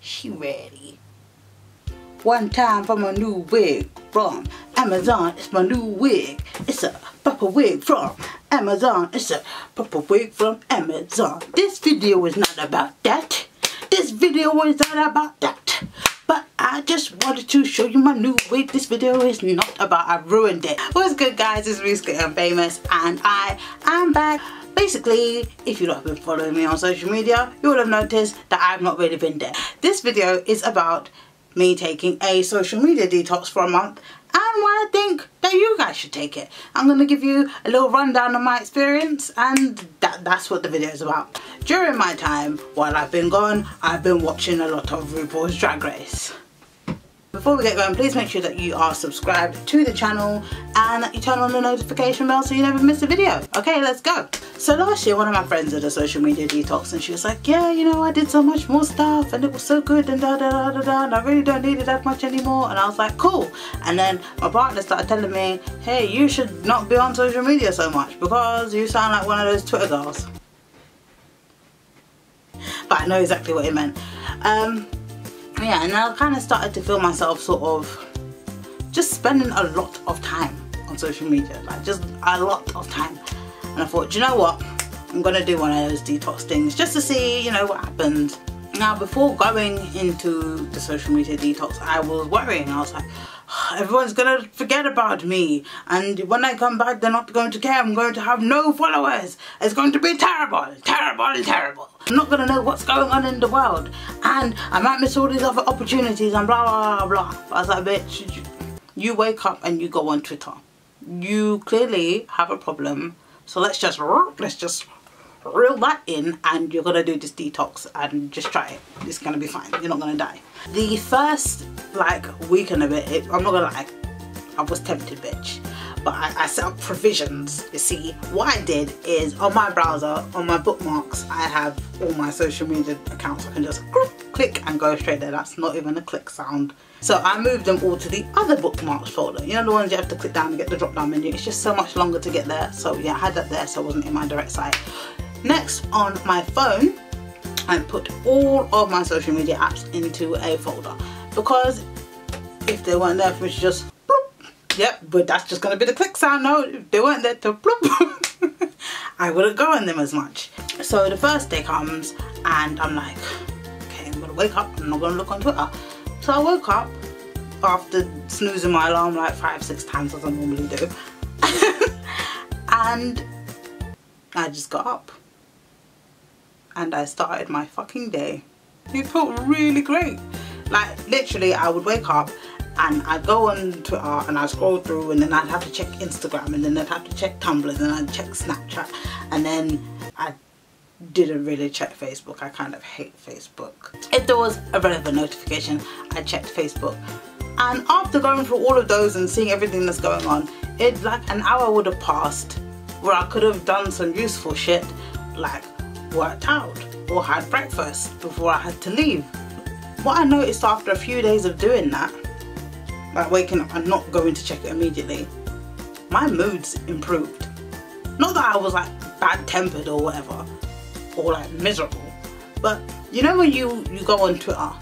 She ready. One time for my new wig from Amazon. It's my new wig. It's a proper wig from Amazon. It's a proper wig from Amazon. This video is not about that. This video is not about that. But I just wanted to show you my new wig. This video is not about, I ruined it. What's good, guys? It's me, Unfamous, and I am back. Basically, if you've not been following me on social media, you will have noticed that I've not really been there. This video is about me taking a social media detox for a month and why I think that you guys should take it. I'm going to give you a little rundown of my experience, and that's what the video is about. During my time while I've been gone, I've been watching a lot of RuPaul's Drag Race. Before we get going, please make sure that you are subscribed to the channel and that you turn on the notification bell so you never miss a video. Okay, let's go. So last year, one of my friends did a social media detox and she was like, yeah, you know, I did so much more stuff and it was so good and da da da da da, and I really don't need it that much anymore. And I was like, cool. And then my partner started telling me, hey, you should not be on social media so much because you sound like one of those Twitter girls. But I know exactly what he meant. Yeah, and I kind of started to feel myself sort of just spending a lot of time on social media, like just a lot of time. And I thought, do you know what, I'm gonna do one of those detox things just to see, you know, what happens. Now, before going into the social media detox, I was worrying. I was like, everyone's gonna forget about me, and when I come back they're not going to care. I'm going to have no followers. It's going to be terrible, terrible and terrible. I'm not gonna know what's going on in the world, and I might miss all these other opportunities and blah blah blah. I was like, bitch, you wake up and you go on Twitter. You clearly have a problem, so let's just reel that in, and you're gonna do this detox and just try it. It's gonna be fine. You're not gonna die. The first like week and a bit, I'm not gonna lie, I was tempted, bitch. But I set up provisions. You see, what I did is on my browser, on my bookmarks, I have all my social media accounts. I can just click and go straight there. That's not even a click sound. So I moved them all to the other bookmarks folder. You know, the ones you have to click down and get the drop down menu. It's just so much longer to get there. So yeah, I had that there so it wasn't in my direct site. Next, on my phone, I put all of my social media apps into a folder, because if they weren't there for me to just bloop, yep, but that's just going to be the click sound. No, if they weren't there to bloop, I wouldn't go on them as much. So the first day comes and I'm like, okay, I'm going to wake up, I'm not going to look on Twitter. So I woke up after snoozing my alarm like 5-6 times as I normally do and I just got up and I started my fucking day. It felt really great. Like literally, I would wake up and I'd go on Twitter and I'd scroll through, and then I'd have to check Instagram, and then I'd have to check Tumblr, and then I'd check Snapchat, and then I didn't really check Facebook. I kind of hate Facebook. If there was a relevant notification, I checked Facebook. And after going through all of those and seeing everything that's going on, it like an hour would have passed where I could have done some useful shit, like worked out or had breakfast before I had to leave. What I noticed after a few days of doing that, like waking up and not going to check it immediately, my moods improved. Not that I was like bad tempered or whatever, or like miserable, but you know when you go on Twitter,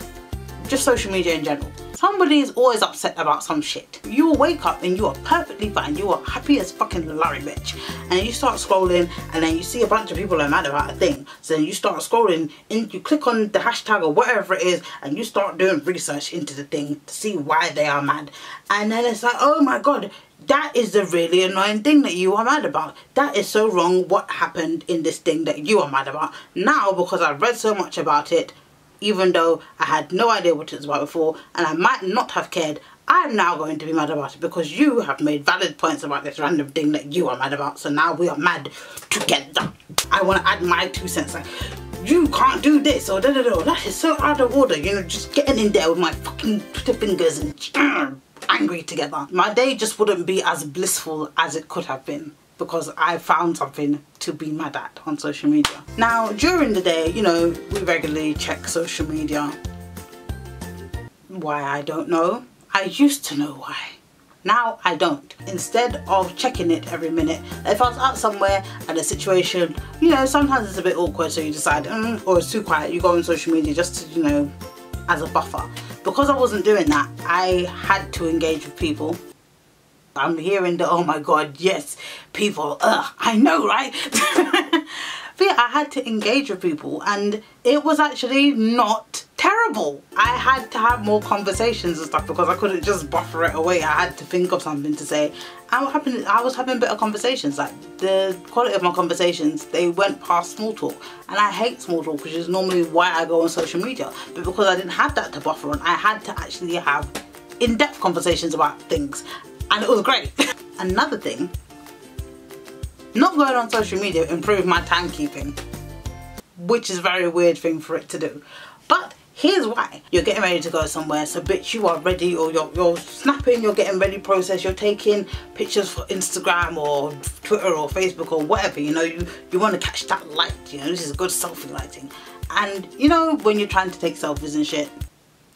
just social media in general, somebody is always upset about some shit. You will wake up and you are perfectly fine. You are happy as fucking Larry, bitch. And you start scrolling and then you see a bunch of people are mad about a thing. So then you start scrolling and you click on the hashtag or whatever it is and you start doing research into the thing to see why they are mad. And then it's like, oh my god, that is the really annoying thing that you are mad about. That is so wrong. What happened in this thing that you are mad about? Now, because I've read so much about it, even though I had no idea what it was about before and I might not have cared, I'm now going to be mad about it because you have made valid points about this random thing that you are mad about. So now we are mad together. I want to add my 2 cents, like, you can't do this or da da da. That is so out of order, you know, just getting in there with my fucking Twitter fingers and angry together. My day just wouldn't be as blissful as it could have been, because I found something to be mad at on social media. Now, during the day, you know, we regularly check social media. Why, I don't know. I used to know why. Now I don't. Instead of checking it every minute, if I was out somewhere and a situation, you know, sometimes it's a bit awkward, so you decide, or it's too quiet, you go on social media just to, you know, as a buffer. Because I wasn't doing that, I had to engage with people. I'm hearing the, oh my god, yes, people, I know, right? But yeah, I had to engage with people, and it was actually not terrible. I had to have more conversations and stuff because I couldn't just buffer it away. I had to think of something to say. And what happened, I was having better conversations. Like, the quality of my conversations, they went past small talk. And I hate small talk, which is normally why I go on social media. But because I didn't have that to buffer on, I had to actually have in-depth conversations about things. And it was great. Another thing, not going on social media improved my timekeeping, which is a very weird thing for it to do. But here's why. You're getting ready to go somewhere, so bitch, you are ready, or you're snapping, you're getting ready process, you're taking pictures for Instagram or Twitter or Facebook or whatever, you know, you want to catch that light, you know, this is good selfie lighting. And you know, when you're trying to take selfies and shit,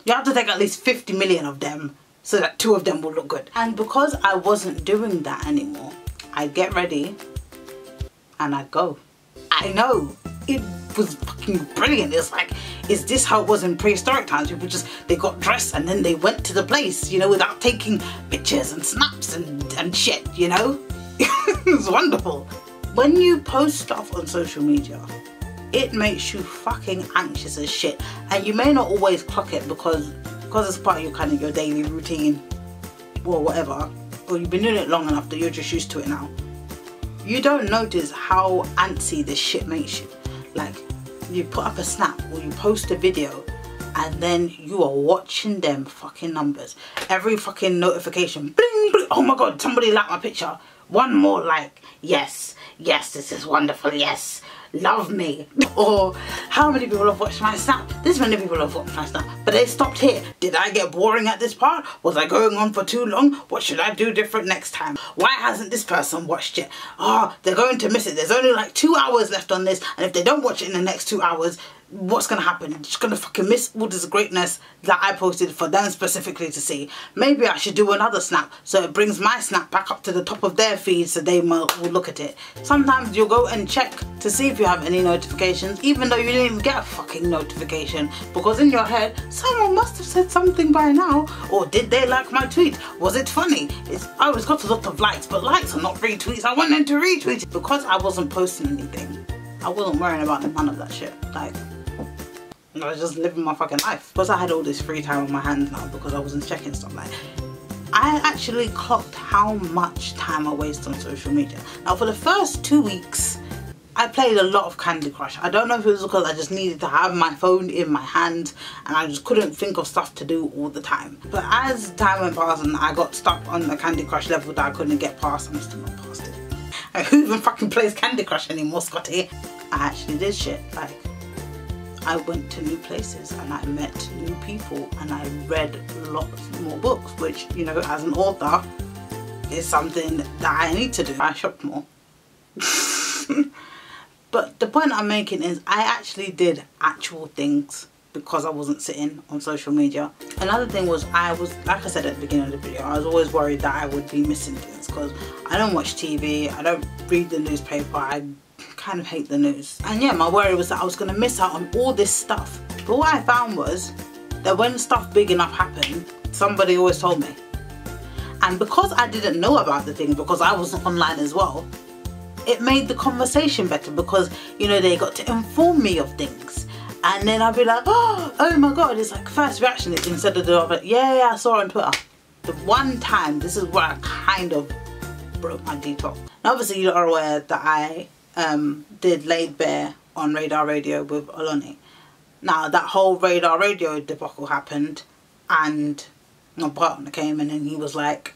you have to take at least 50 million of them so that 2 of them will look good. And because I wasn't doing that anymore, I'd get ready and I'd go. I know, it was fucking brilliant. It's like, is this how it was in prehistoric times? People just, they got dressed and then they went to the place, you know, without taking pictures and snaps and shit, you know? It's wonderful. When you post stuff on social media, it makes you fucking anxious as shit. And you may not always clock it because it's part of your kind of your daily routine or whatever, or you've been doing it long enough that you're just used to it now. You don't notice how antsy this shit makes you. Like, you put up a snap or you post a video and then you are watching them fucking numbers. Every fucking notification, bling, bling, oh my god, somebody liked my picture. One more like, yes, yes, this is wonderful, yes, love me. Or how many people have watched my snap? This many people have watched my snap, but they stopped here. Did I get boring at this part? Was I going on for too long? What should I do different next time? Why hasn't this person watched it? Oh, they're going to miss it. There's only like 2 hours left on this, and if they don't watch it in the next 2 hours, what's gonna happen? They're just gonna fucking miss all this greatness that I posted for them specifically to see. Maybe I should do another snap so it brings my snap back up to the top of their feed so they will look at it. Sometimes you'll go and check to see if you have any notifications, even though you didn't even get a fucking notification, because in your head, someone must have said something by now. Or did they like my tweet? Was it funny? Oh, it's got a lot of likes, but likes are not retweets. I want them to retweet it. Because I wasn't posting anything, I wasn't worrying about none of that shit. Like, I was just living my fucking life. Because I had all this free time on my hands now because I wasn't checking stuff, like, I actually clocked how much time I waste on social media. Now, for the first 2 weeks, I played a lot of Candy Crush. I don't know if it was because I just needed to have my phone in my hand and I just couldn't think of stuff to do all the time. But as time went past and I got stuck on the Candy Crush level that I couldn't get past, I'm still not past it. Like, who even fucking plays Candy Crush anymore, Scotty? I actually did shit. Like, I went to new places and I met new people and I read lots more books, which, you know, as an author is something that I need to do. I shopped more. But the point I'm making is I actually did actual things because I wasn't sitting on social media. Another thing was, like I said at the beginning of the video, I was always worried that I would be missing things because I don't watch TV, I don't read the newspaper, I kind of hate the news. And yeah, my worry was that I was going to miss out on all this stuff. But what I found was that when stuff big enough happened, somebody always told me. And because I didn't know about the thing, because I wasn't online as well, it made the conversation better because, you know, they got to inform me of things. And then I'd be like, oh my god, it's like first reaction instead of the other, yeah, I saw it on Twitter. The one time, this is where I kind of broke my detox. Now obviously you are aware that I did Laid Bare on Radar Radio with Oloni. Now that whole Radar Radio debacle happened and my partner came in and he was like,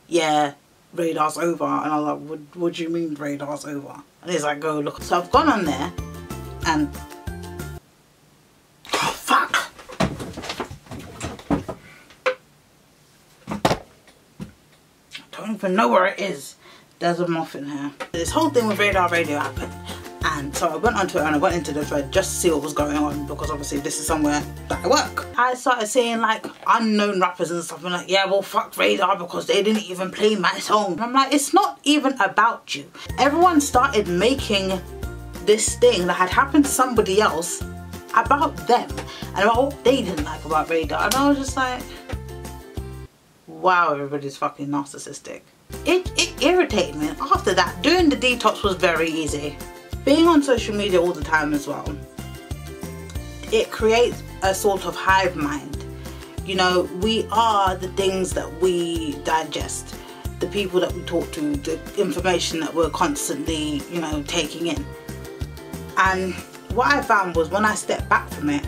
yeah, Radar's over. And I was like, what do you mean Radar's over? And he's like, go look. So I've gone on there and oh fuck, I don't even know where it is. There's a moth in here. This whole thing with Radar Radio happened, and so I went onto it and I went into the thread just to see what was going on, because obviously this is somewhere that I work. I started seeing like unknown rappers and stuff and like, yeah, well fuck Radar because they didn't even play my song. And I'm like, it's not even about you. Everyone started making this thing that had happened to somebody else about them and about what they didn't like about radar, and I was just like, wow, everybody's fucking narcissistic. It irritated me. And after that, doing the detox was very easy. Being on social media all the time as well, it creates a sort of hive mind. You know, we are the things that we digest, the people that we talk to, the information that we're constantly, you know, taking in. And what I found was when I stepped back from it,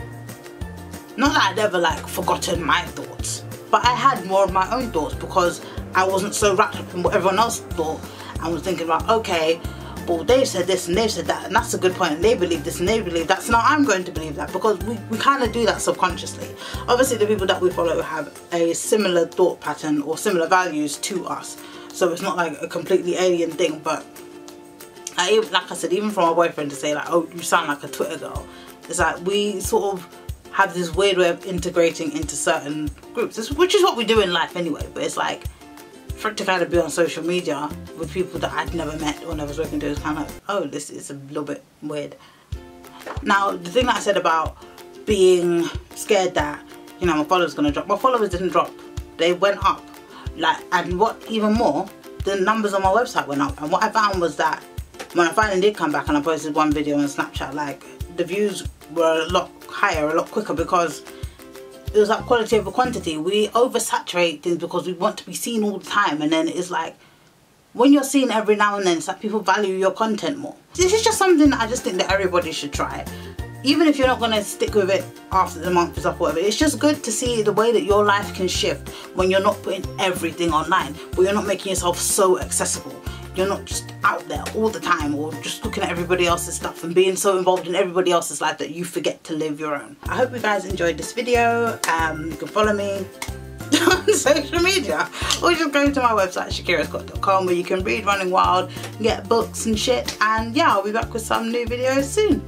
not that I'd ever like forgotten my thoughts, but I had more of my own thoughts because I wasn't so wrapped up in what everyone else thought. I was thinking about, okay, well, they've said this and they've said that, and that's a good point, and they believe this and they believe that, so now I'm going to believe that, because we kind of do that subconsciously. Obviously the people that we follow have a similar thought pattern or similar values to us, so it's not like a completely alien thing. But like I said, even from my boyfriend to say like, oh, you sound like a Twitter girl, it's like we sort of have this weird way of integrating into certain groups, which is what we do in life anyway. But it's like, for it to kind of be on social media with people that I'd never met or never spoken to, is kind of, oh, this is a little bit weird. Now, the thing that I said about being scared that, you know, my followers gonna drop, my followers didn't drop, they went up. Like, and what even more, the numbers on my website went up. And what I found was that when I finally did come back and I posted one video on Snapchat, like, the views were a lot higher, a lot quicker, because it was like quality over quantity. We oversaturate things because we want to be seen all the time, and then it's like, when you're seen every now and then, it's like people value your content more. This is just something that I just think that everybody should try. Even if you're not going to stick with it after the month is up or whatever, it's just good to see the way that your life can shift when you're not putting everything online, but you're not making yourself so accessible. You're not just out there all the time, or just looking at everybody else's stuff and being so involved in everybody else's life that you forget to live your own. I hope you guys enjoyed this video. You can follow me on social media, or just go to my website shakirascott.com, where you can read Running Wild, get books and shit. And yeah, I'll be back with some new videos soon.